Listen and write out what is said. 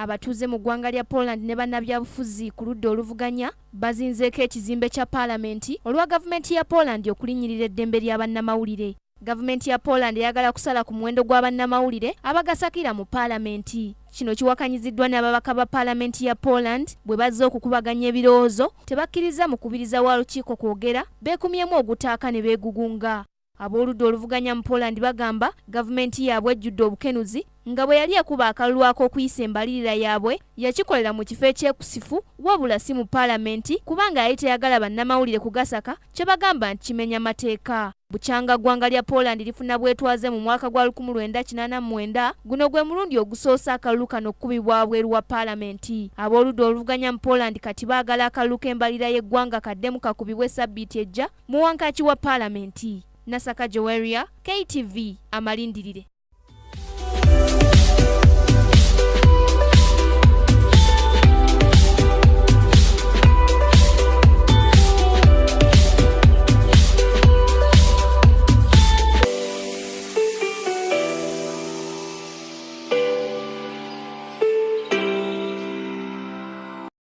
abatuuze mu ggwanga lya Poland ne bannabyabufuzi ku ludda oluvuganya bazinzeeko ekizimbe kya paalamenti olwa gavumenti ya Poland okulinnyirira eddembe lya bannamawulire. Gavumenti ya Poland eyagala kusala ku muwendo gwa bannamawulire abagasakira mu paalamenti. Kino kiwakanyiziddwa n'ababaka ba paalamenti ya Poland bwe bazze okukubaganya ebirowoozo tebakkiriza mu kubiriza wa lukiiko kwogera beekumyemu ogutaaka ne beegugunga. Abooludda oluvuganya mu Poland bagamba gavumenti yaabwe ejjudde obukenuzi nga bwe yali ekuba akalulu ak'okuyisa embalirira yaabwe yakikolera mu kifo ekyekusifu wabula si mu paalamenti kubanga yali teyagala bannamawulire kugasaka kye bagamba nti kimenya mateeka. Bukyanga ggwanga lya Poland lifuna bwetwaze mu mwaka gwa 1989 guno gwe mulundi ogusoosa akalulu kano okukubibwa wabweru wa paalamenti. Abooludda oluvuganya mu Poland kati baagala akalulu k'embalirira y'eggwanga kaddemu kakubibwe sabbiiti ejja mu wankaaki wa paalamenti. Nasaka Joweria, KTV, Amalindirire.